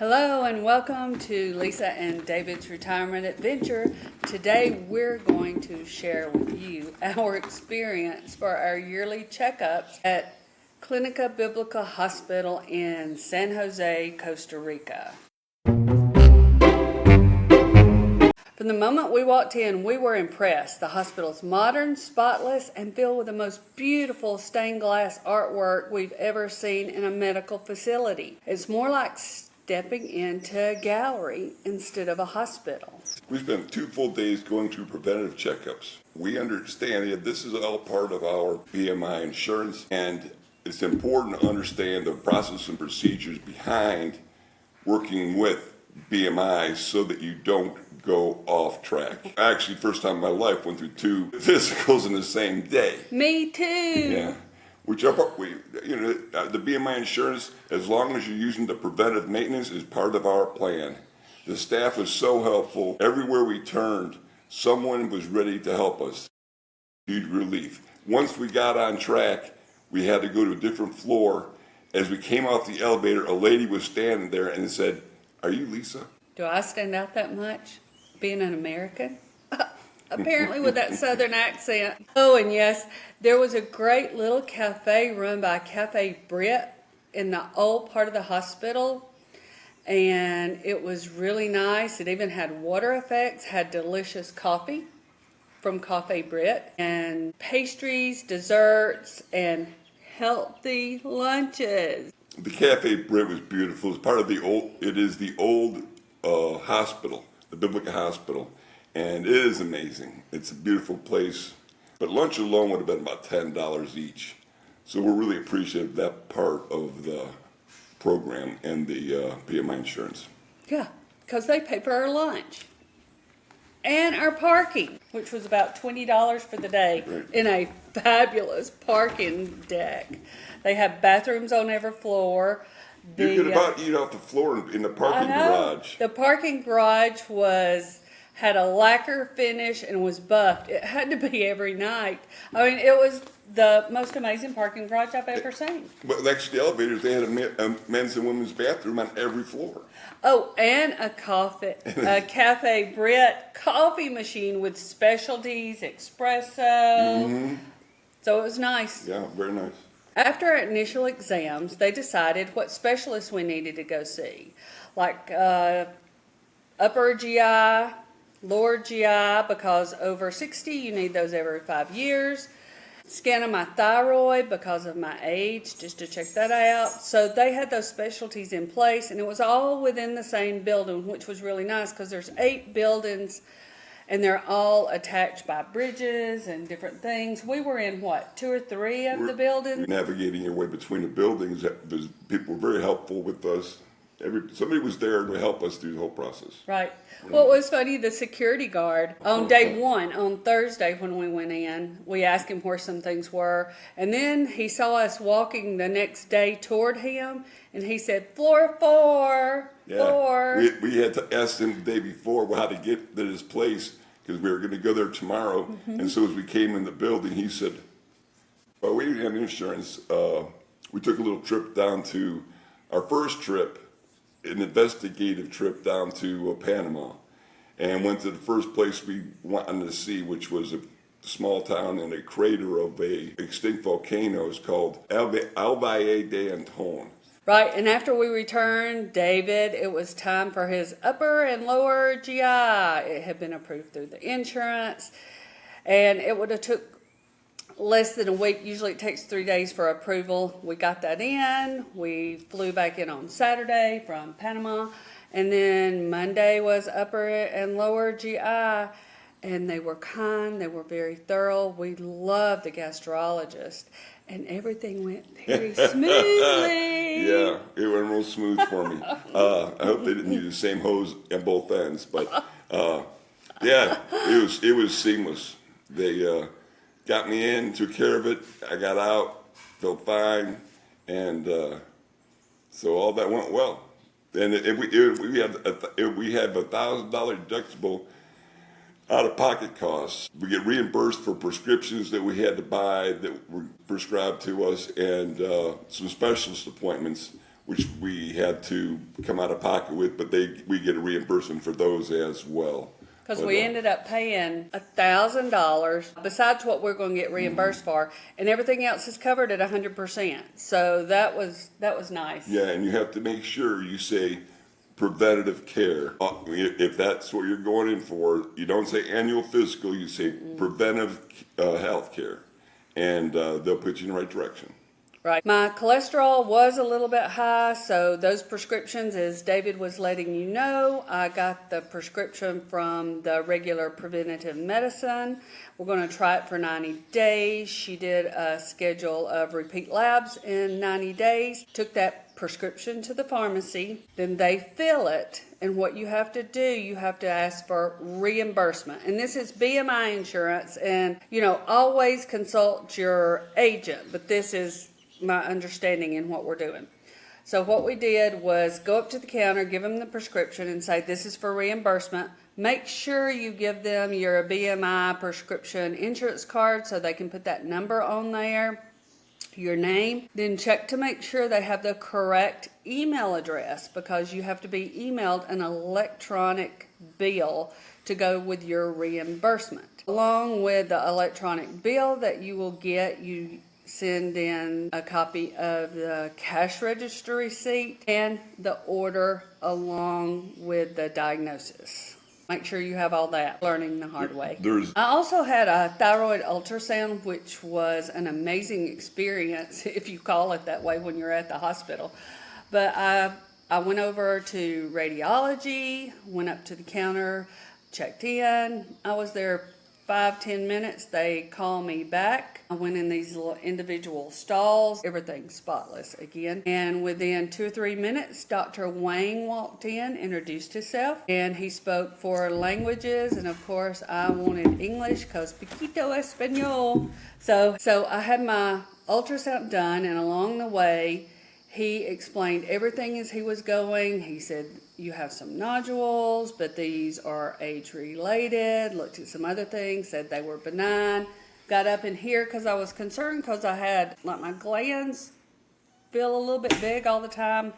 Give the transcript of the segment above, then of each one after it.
Hello and welcome to Lisa and David's Retirement Adventure. Today we're going to share with you our experience for our yearly checkups at Clinica Biblica Hospital in San José, Costa Rica. From the moment we walked in, we were impressed. The hospital's modern, spotless, and filled with the most beautiful stained glass artwork we've ever seen in a medical facility. It's more like stepping into a gallery instead of a hospital. We spent 2 full days going through preventative checkups. We understand that this is all part of our BMI insurance, and it's important to understand the process and procedures behind working with BMI so that you don't go off track. I actually, first time in my life, went through 2 physicals in the same day. Me too. Yeah. The BMI insurance, as long as you're using the preventive maintenance, is part of our plan. The staff was so helpful. Everywhere we turned, someone was ready to help us. Huge relief. Once we got on track, we had to go to a different floor. As we came off the elevator, a lady was standing there and said, "Are you Lisa?" Do I stand out that much, being an American? Apparently with that southern accent. Oh, and yes, there was a great little cafe run by Cafe Brit in the old part of the hospital, and it was really nice. It even had water effects, had delicious coffee from Cafe Brit, and pastries, desserts, and healthy lunches. The Cafe Brit was beautiful. It's part of the old hospital, the Biblica Hospital. And it is amazing. It's a beautiful place. But lunch alone would have been about $10 each. So we're really appreciative of that part of the program and the BMI insurance. Yeah, because they pay for our lunch. And our parking, which was about $20 for the day, Right. In a fabulous parking deck. They have bathrooms on every floor. You could about eat off the floor in the parking garage. The parking garage had a lacquer finish and was buffed. It had to be every night. I mean, it was the most amazing parking garage I've ever seen. But next to the elevators, they had a men's and women's bathroom on every floor. Oh, and a Cafe Brit coffee machine with specialties, espresso. Mm-hmm. So it was nice. Yeah, very nice. After our initial exams, they decided what specialists we needed to go see, like upper GI, lower GI, because over 60 you need those every 5 years. Scan of my thyroid because of my age, just to check that out. So they had those specialties in place, and it was all within the same building, which was really nice because there's 8 buildings and they're all attached by bridges and different things. We were in 2 or 3 of the buildings? Navigating your way between the buildings, people were very helpful with us. Somebody was there to help us through the whole process. Right. Well, it was funny, the security guard, on day 1, on Thursday when we went in, we asked him where some things were, and then he saw us walking the next day toward him, and he said, "Floor 4, 4. We had to ask him the day before how to get to this place, because we were going to go there tomorrow, and so as we came in the building, he said, "Well, we didn't have insurance." We took a little trip down to our first trip, an investigative trip down to Panama, and went to the first place we wanted to see, which was a small town in a crater of a extinct volcano. It's called El Valle de Anton. Right, and after we returned, David, it was time for his upper and lower GI. It had been approved through the insurance, and it would have took less than a week. Usually it takes 3 days for approval. We got that in. We flew back in on Saturday from Panama, and then Monday was upper and lower GI, and they were kind. They were very thorough. We loved the gastrologist, and everything went very smoothly. Yeah, it went real smooth for me. I hope they didn't use the same hose at both ends, but yeah, it was seamless. They got me in, took care of it. I got out, felt fine, and so all that went well. And we have a $1,000 deductible out-of-pocket costs. We get reimbursed for prescriptions that we had to buy that were prescribed to us, and some specialist appointments. which we had to come out of pocket with, but we get a reimbursement for those as well. Because we ended up paying $1,000 besides what we're going to get reimbursed for, and everything else is covered at 100%. So that was nice. Yeah, and you have to make sure you say preventative care. If that's what you're going in for, you don't say annual physical, you say preventive health care, and they'll put you in the right direction. Right. My cholesterol was a little bit high, so those prescriptions, as David was letting you know, I got the prescription from the regular preventative medicine. We're going to try it for 90 days. She did a schedule of repeat labs in 90 days, took that prescription to the pharmacy, then they fill it, and what you have to do, you have to ask for reimbursement. And this is BMI insurance, and always consult your agent, but this is my understanding in what we're doing. So what we did was go up to the counter, give them the prescription and say, this is for reimbursement. Make sure you give them your BMI prescription insurance card so they can put that number on there, your name. Then check to make sure they have the correct email address, because you have to be emailed an electronic bill to go with your reimbursement. Along with the electronic bill that you will get, you send in a copy of the cash register receipt and the order along with the diagnosis. Make sure you have all that. Learning the hard way. I also had a thyroid ultrasound, which was an amazing experience, if you call it that way when you're at the hospital. But I went over to radiology, went up to the counter, checked in. I was there 5-10 minutes. They call me back. I went in these little individual stalls, everything spotless again. And within 2 or 3 minutes, Dr. Wang walked in, introduced himself, and he spoke 4 languages. And of course, I wanted English because poquito español. So I had my ultrasound done, and along the way, he explained everything as he was going. He said, you have some nodules, but these are age-related. Looked at some other things, said they were benign. Got up in here because I was concerned because I had, my glands feel a little bit big all the time.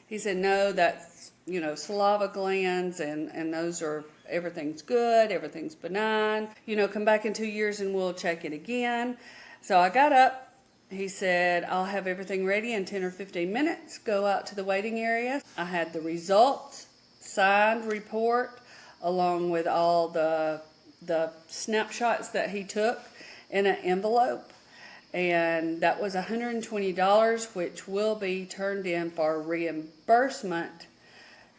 He said, no, that's, saliva glands, and those are, everything's good, everything's benign. Come back in 2 years and we'll check it again. So I got up. He said, I'll have everything ready in 10 or 15 minutes. Go out to the waiting area. I had the results, signed report, along with all the snapshots that he took in an envelope. And that was $120, which will be turned in for reimbursement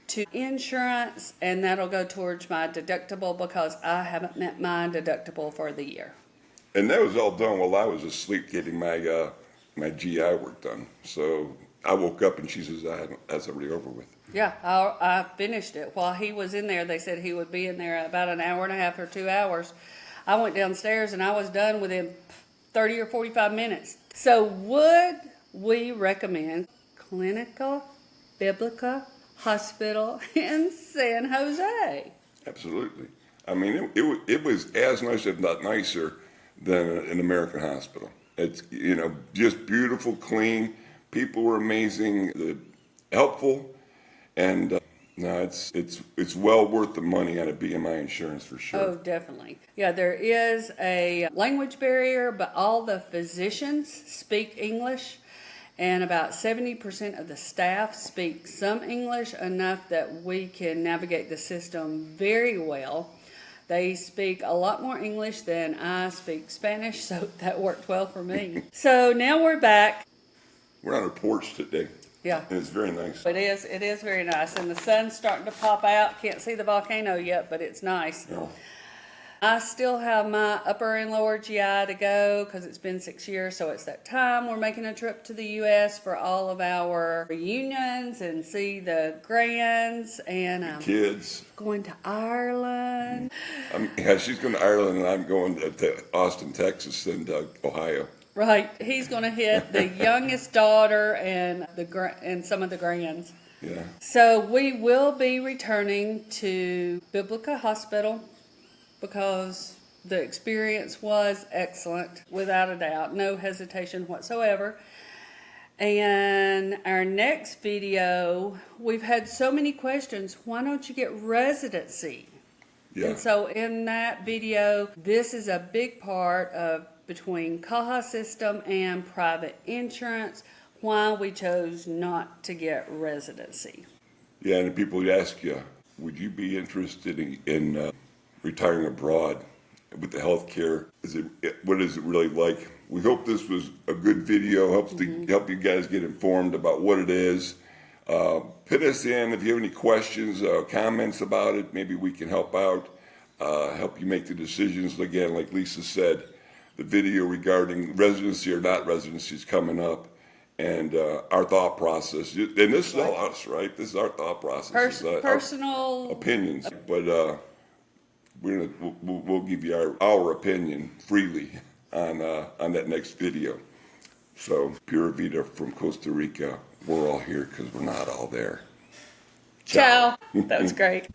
to insurance. And that'll go towards my deductible because I haven't met my deductible for the year. And that was all done while I was asleep getting my my GI work done. So I woke up and she says, that's already over with. Yeah, I finished it. While he was in there, they said he would be in there about an hour and a half or 2 hours. I went downstairs and I was done within 30 or 45 minutes. So would we recommend Clinica Biblica Hospital in San Jose? Absolutely. I mean, it was as nice, if not nicer, than an American hospital. It's, just beautiful, clean. People were amazing, helpful, and no, it's well worth the money out of BMI insurance for sure. Oh, definitely. Yeah, there is a language barrier, but all the physicians speak English, and about 70% of the staff speak some English, enough that we can navigate the system very well. They speak a lot more English than I speak Spanish, so that worked well for me. So now we're back. We're on a porch today. Yeah. And it's very nice. It is very nice. And the sun's starting to pop out. Can't see the volcano yet, but it's nice. Yeah. I still have my upper and lower GI to go because it's been 6 years, so it's that time. We're making a trip to the U.S. for all of our reunions and see the grands and kids. Going to Ireland. Yeah, she's going to Ireland, and I'm going to Austin, Texas, and Ohio. Right, he's going to hit the youngest daughter and some of the grands. Yeah. So we will be returning to Biblica Hospital, because the experience was excellent, without a doubt, no hesitation whatsoever. And our next video, we've had so many questions. Why don't you get residency? Yeah. And so in that video, this is a big part of between Caja system and private insurance, why we chose not to get residency. Yeah, and people would ask you, would you be interested in retiring abroad with the health care? What is it really like? We hope this was a good video, helps to help you guys get informed about what it is. Put us in if you have any questions, comments about it. Maybe we can help out, help you make the decisions. Again, like Lisa said, the video regarding residency or not residency is coming up, and our thought process. And this is all us, right? This is our thought process. Personal Opinions, but we'll give you our opinion freely on that next video. So, Pura Vida from Costa Rica. We're all here because we're not all there. Ciao. That was great.